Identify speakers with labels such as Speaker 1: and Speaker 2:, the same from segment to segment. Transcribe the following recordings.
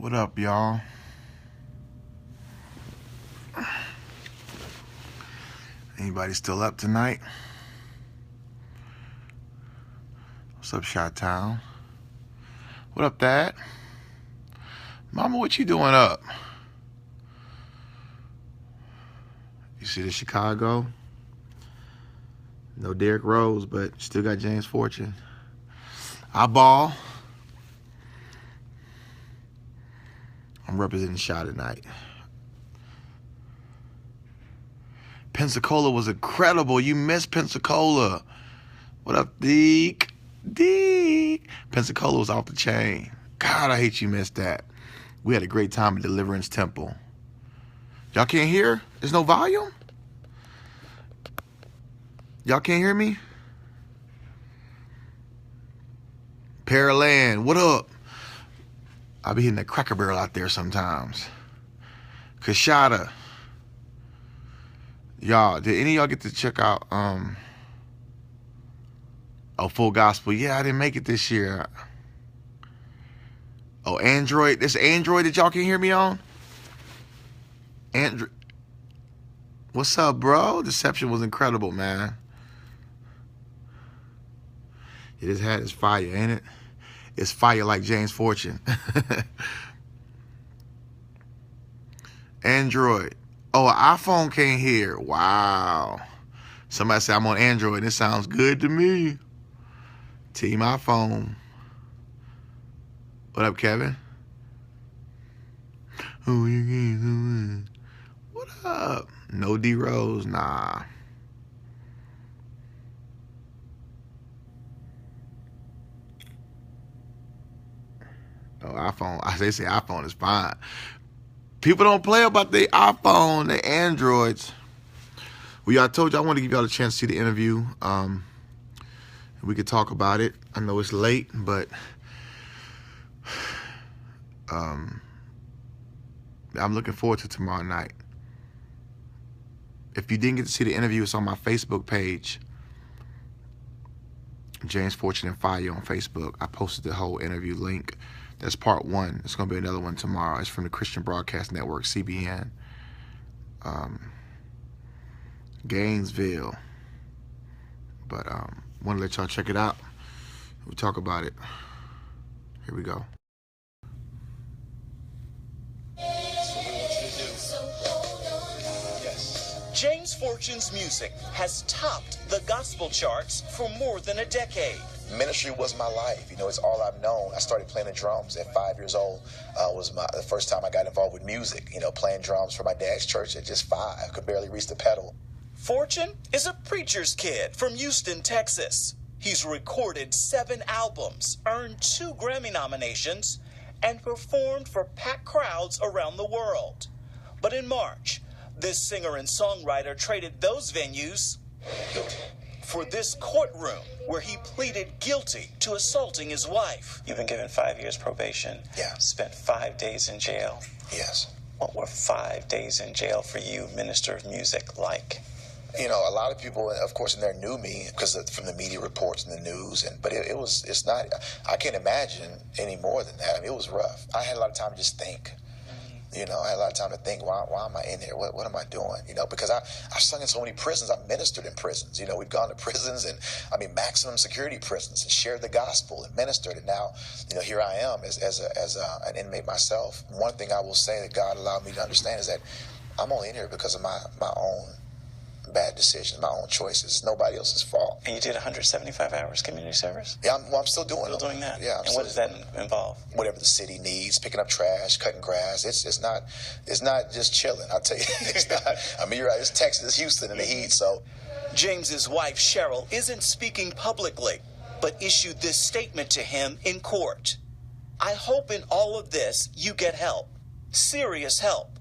Speaker 1: What up, y'all? Anybody still up tonight? What's up, Chi-Town? What up, Dad? Mama, what you doing up? You see the Chicago? No Derrick Rose, but still got James Fortune. I ball. I'm representing Chi tonight. Pensacola was incredible. You missed Pensacola. What up, Deke? Deke. Pensacola was off the chain. God, I hate you missed that. We had a great time at Deliverance Temple. Y'all can't hear? There's no volume? Y'all can't hear me? Pearland, what up? I be hitting that Cracker Barrel out there sometimes. Kashada. Y'all, did any of y'all get to check out Full Gospel? Yeah, I didn't make it this year. Oh, Android. This Android that y'all can hear me on? Android. What's up, bro? Deception was incredible, man. This hat is fire, ain't it? It's fire like James Fortune. Android. Oh, an iPhone can't hear. Wow. Somebody said I'm on Android. It sounds good to me. Team iPhone. What up, Kevin? Oh, you can't. What up? No D Rose. Nah. Oh, iPhone. They say iPhone is fine. People don't play about the iPhone, the Androids. Well, I told you I want to give y'all a chance to see the interview. We could talk about it. I know it's late, but I'm looking forward to tomorrow night. If you didn't get to see the interview, it's on my Facebook page, James Fortune and Fire on Facebook. I posted the whole interview link. That's part one. There's going to be another one tomorrow. It's from the Christian Broadcast Network, CBN. Gainesville. But want to let y'all check it out. We'll talk about it. Here we go.
Speaker 2: James Fortune's music has topped the gospel charts for more than a decade.
Speaker 3: Ministry was my life. You know, it's all I've known. I started playing the drums at 5 years old. Was the first time I got involved with music. You know, playing drums for my dad's church at just 5. I could barely reach the pedal.
Speaker 2: Fortune is a preacher's kid from Houston, Texas. He's recorded 7 albums, earned 2 Grammy nominations, and performed for packed crowds around the world. But in March, this singer and songwriter traded those venues for this courtroom where he pleaded guilty to assaulting his wife.
Speaker 4: You've been given 5 years probation.
Speaker 3: Yeah.
Speaker 4: Spent 5 days in jail.
Speaker 3: Yes.
Speaker 4: What were 5 days in jail for you, minister of music, like?
Speaker 3: You know, a lot of people, of course, in there knew me because from the media reports and the news. But it's not, I can't imagine any more than that. I mean, it was rough. I had a lot of time to just think. You know, I had a lot of time to think, why am I in here? What am I doing? You know, because I've sung in so many prisons. I've ministered in prisons. You know, we've gone to prisons and, maximum security prisons and shared the gospel and ministered. And now, you know, here I am as an inmate myself. One thing I will say that God allowed me to understand is that I'm only in here because of my own bad decisions, my own choices. It's nobody else's fault.
Speaker 4: And you did 175 hours community service?
Speaker 3: Yeah, I'm still doing it.
Speaker 4: Still doing that?
Speaker 3: Yeah.
Speaker 4: And what does that involve?
Speaker 3: Whatever the city needs, picking up trash, cutting grass. It's not just chilling. I'll tell you, it's not. I mean, you're right. It's Texas, it's Houston in the heat. So,
Speaker 2: James's wife Cheryl isn't speaking publicly, but issued this statement to him in court. I hope in all of this you get help, serious help.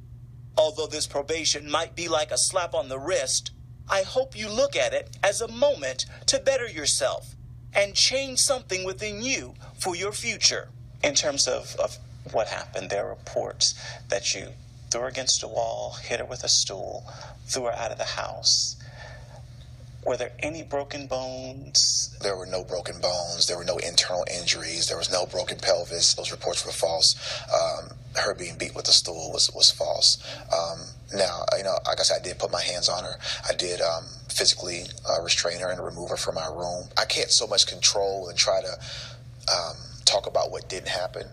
Speaker 2: Although this probation might be like a slap on the wrist, I hope you look at it as a moment to better yourself and change something within you for your future.
Speaker 4: In terms of what happened, there are reports that you threw her against a wall, hit her with a stool, threw her out of the house. Were there any broken bones?
Speaker 3: There were no broken bones. There were no internal injuries. There was no broken pelvis. Those reports were false. Her being beat with a stool was false. Now, like I said, I did put my hands on her. I did physically restrain her and remove her from my room. I can't so much control and try to talk about what didn't happen,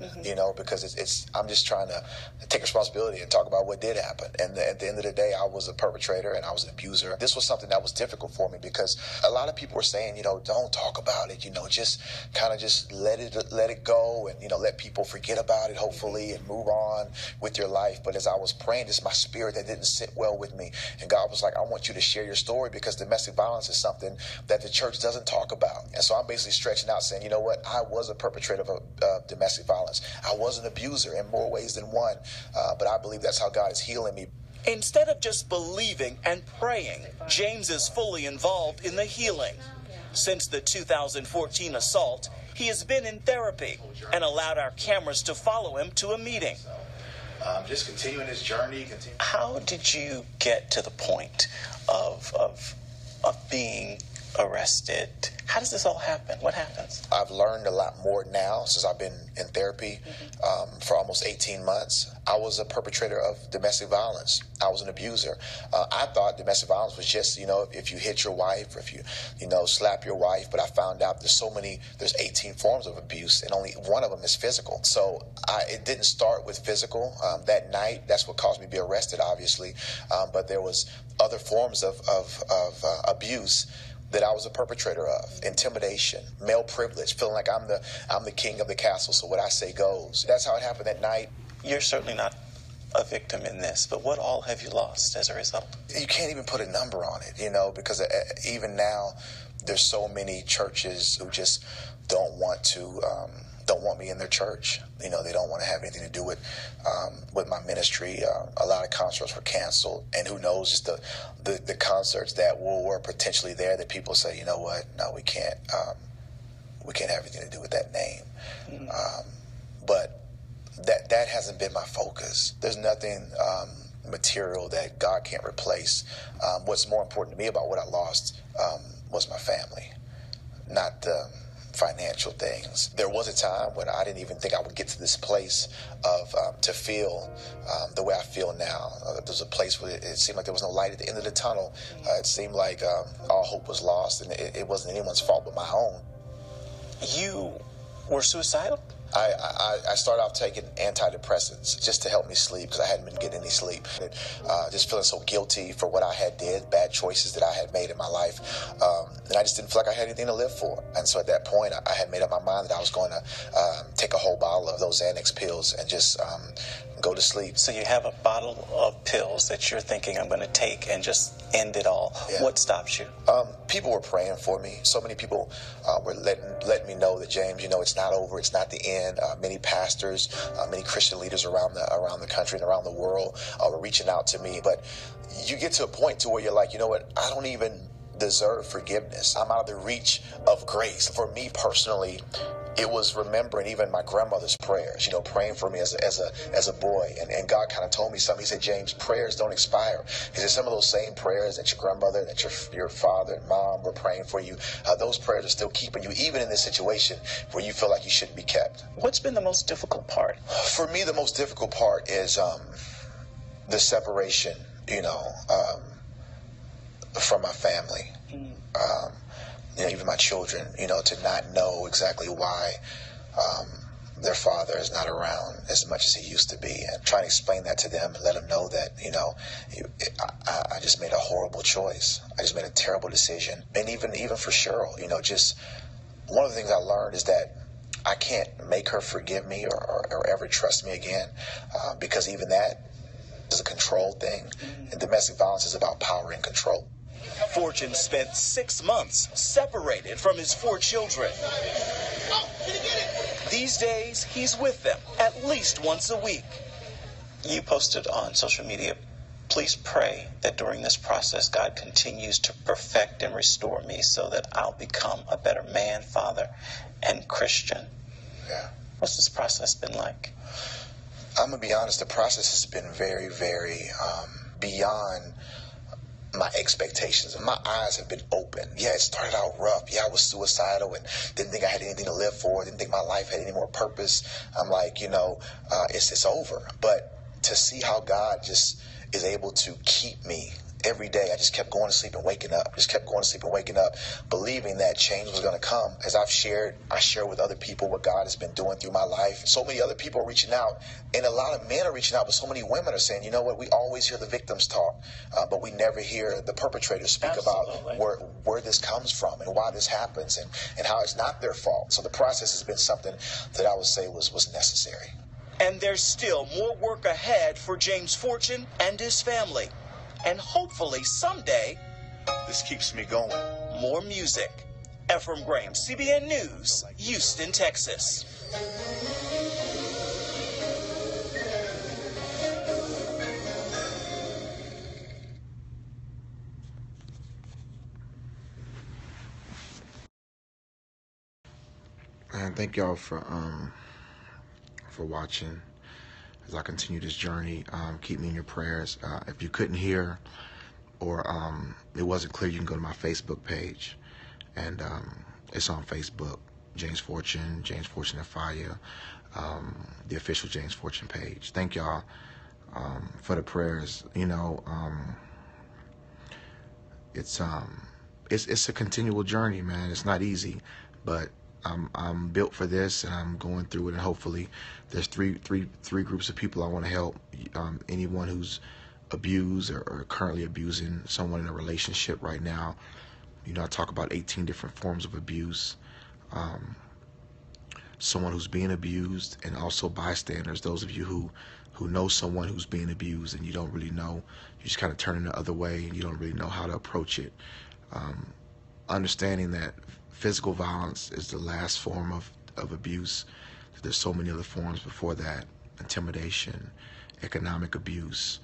Speaker 3: because I'm just trying to take responsibility and talk about what did happen. And at the end of the day, I was a perpetrator and I was an abuser. This was something that was difficult for me because a lot of people were saying, don't talk about it, just kind of just let it go and, let people forget about it, hopefully, and move on with your life. But as I was praying, it's my spirit that didn't sit well with me. And God was like, I want you to share your story because domestic violence is something that the church doesn't talk about. And so I'm basically stretching out saying, you know what, I was a perpetrator of domestic violence. I was an abuser in more ways than one, but I believe that's how God is healing me.
Speaker 2: Instead of just believing and praying, James is fully involved in the healing. Since the 2014 assault, he has been in therapy and allowed our cameras to follow him to a meeting.
Speaker 3: Just continuing his journey.
Speaker 4: How did you get to the point of being arrested? How does this all happen? What happens?
Speaker 3: I've learned a lot more now since I've been in therapy for almost 18 months. I was a perpetrator of domestic violence. I was an abuser. I thought domestic violence was just, if you hit your wife or if you, slap your wife. But I found out there's 18 forms of abuse and only one of them is physical. So it didn't start with physical that night. That's what caused me to be arrested, obviously. But there was other forms of abuse that I was a perpetrator of. Intimidation, male privilege, feeling like I'm the king of the castle, so what I say goes. That's how it happened that night.
Speaker 4: You're certainly not a victim in this, but what all have you lost as a result?
Speaker 3: You can't even put a number on it, because even now there's so many churches who just don't want me in their church. They don't want to have anything to do with my ministry. A lot of concerts were canceled, and who knows, just the concerts that were potentially there that people say, you know what, no, we can't have anything to do with that name. But that hasn't been my focus. There's nothing material that God can't replace. What's more important to me about what I lost was my family, not the financial things. There was a time when I didn't even think I would get to this place of to feel the way I feel now. There was a place where it seemed like there was no light at the end of the tunnel. It seemed like all hope was lost, and it wasn't anyone's fault but my own.
Speaker 4: You were suicidal?
Speaker 3: I started off taking antidepressants just to help me sleep because I hadn't been getting any sleep. Just feeling so guilty for what I had did, bad choices that I had made in my life. And I just didn't feel like I had anything to live for. And so at that point, I had made up my mind that I was going to take a whole bottle of those Xanax pills and just go to sleep.
Speaker 4: So you have a bottle of pills that you're thinking I'm going to take and just end it all. Yeah. What stops you?
Speaker 3: People were praying for me. So many people were letting me know that, James, it's not over. It's not the end. Many pastors, many Christian leaders around the country and around the world were reaching out to me. But you get to a point to where you're like, you know what? I don't even deserve forgiveness. I'm out of the reach of grace. For me personally, it was remembering even my grandmother's prayers, praying for me as a boy. And God kind of told me something. He said, James, prayers don't expire. He said, some of those same prayers that your grandmother, that your father and mom were praying for you, those prayers are still keeping you, even in this situation where you feel like you shouldn't be kept.
Speaker 4: What's been the most difficult part?
Speaker 3: For me, the most difficult part is the separation, from my family. Even my children, to not know exactly why their father is not around as much as he used to be, and trying to explain that to them and let them know that, I just made a horrible choice. I just made a terrible decision. And even for Cheryl, just one of the things I learned is that I can't make her forgive me or ever trust me again, because even that is a control thing. And domestic violence is about power and control.
Speaker 2: Fortune spent 6 months separated from his 4 children. These days, he's with them at least once a week.
Speaker 4: You posted on social media, please pray that during this process, God continues to perfect and restore me so that I'll become a better man, father, and Christian.
Speaker 3: Yeah.
Speaker 4: What's this process been like?
Speaker 3: I'm going to be honest, the process has been very, very beyond my expectations, and my eyes have been open. Yeah, it started out rough. Yeah, I was suicidal and didn't think I had anything to live for. Didn't think my life had any more purpose. I'm like, it's over. But to see how God just is able to keep me every day, I just kept going to sleep and waking up. Just kept going to sleep and waking up, believing that change was going to come. As I share with other people what God has been doing through my life. So many other people are reaching out, and a lot of men are reaching out, but so many women are saying, you know what, we always hear the victims talk, but we never hear the perpetrators speak about where this comes from and why this happens and how it's not their fault. So the process has been something that I would say was necessary.
Speaker 2: And there's still more work ahead for James Fortune and his family. And hopefully someday,
Speaker 3: This keeps me going.
Speaker 2: more music. Ephraim Graham, CBN News, Houston, Texas.
Speaker 1: And thank y'all for watching as I continue this journey. Keep me in your prayers. If you couldn't hear or it wasn't clear, you can go to my Facebook page, and it's on Facebook, James Fortune and Fire, the official James Fortune page. Thank y'all for the prayers. It's a continual journey, man. It's not easy, but I'm built for this, and I'm going through it. And hopefully, there's three groups of people I want to help. Anyone who's abused or currently abusing someone in a relationship right now. I talk about 18 different forms of abuse. Someone who's being abused, and also bystanders. Those of you who know someone who's being abused and you don't really know, you just kind of turn the other way and you don't really know how to approach it. Understanding that physical violence is the last form of abuse. There's so many other forms before that: intimidation, economic abuse,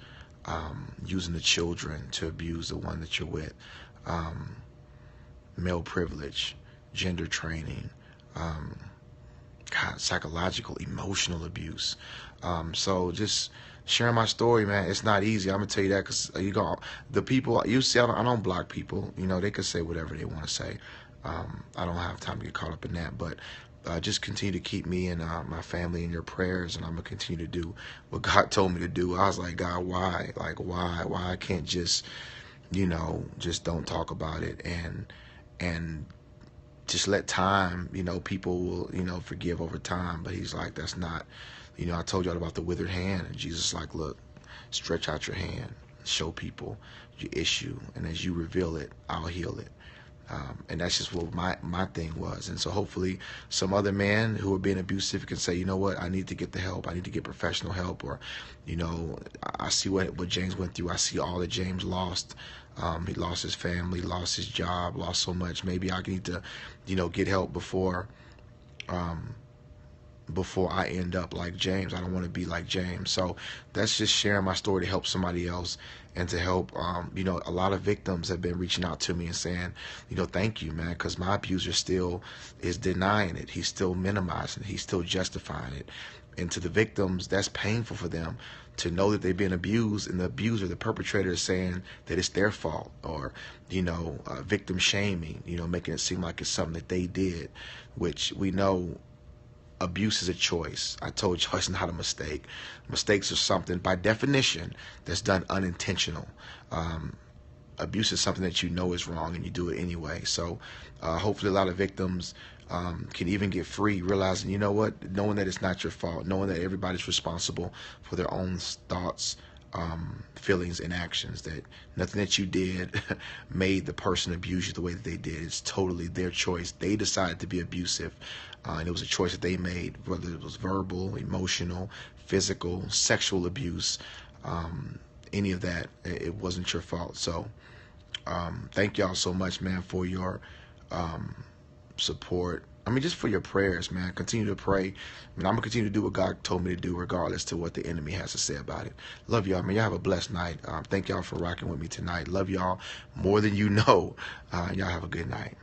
Speaker 1: using the children to abuse the one that you're with, male privilege, gender training, psychological, emotional abuse. So just sharing my story, man, it's not easy. I'm gonna tell you that, because the people you see, I don't block people. They can say whatever they want to say. I don't have time to get caught up in that, but just continue to keep me and my family in your prayers, and I'm gonna continue to do what God told me to do. I was like, God, why? Like, why I can't just just don't talk about it and just let time, people will, forgive over time. But he's like, that's not, I told y'all about the withered hand, and Jesus is like, look, stretch out your hand, show people your issue, and as you reveal it, I'll heal it. And that's just what my thing was. And so hopefully some other men who are being abusive can say, you know what, I need to get the help. I need to get professional help. Or, I see what James went through. I see all that James lost. He lost his family, lost his job, lost so much. Maybe I need to, get help before I end up like James. I don't want to be like James. So that's just sharing my story to help somebody else, and to help, a lot of victims have been reaching out to me and saying, thank you, man, because my abuser still is denying it. He's still minimizing it. He's still justifying it. And to the victims, that's painful for them to know that they've been abused, and the abuser, the perpetrator, is saying that it's their fault, or, victim shaming, making it seem like it's something that they did, which we know abuse is a choice. I told you it's not a mistake. Mistakes are something, by definition, that's done unintentional. Abuse is something that you know is wrong and you do it anyway. So hopefully a lot of victims can even get free, realizing, knowing that it's not your fault, knowing that everybody's responsible for their own thoughts, feelings, and actions, that nothing that you did made the person abuse you the way that they did. It's totally their choice. They decided to be abusive, and it was a choice that they made, whether it was verbal, emotional, physical, sexual abuse, any of that. It wasn't your fault. So thank y'all so much, man, for your support. Just for your prayers, man. Continue to pray. I'm going to continue to do what God told me to do, regardless to what the enemy has to say about it. Love y'all, man. Y'all have a blessed night. Thank y'all for rocking with me tonight. Love y'all more than you know. Y'all have a good night.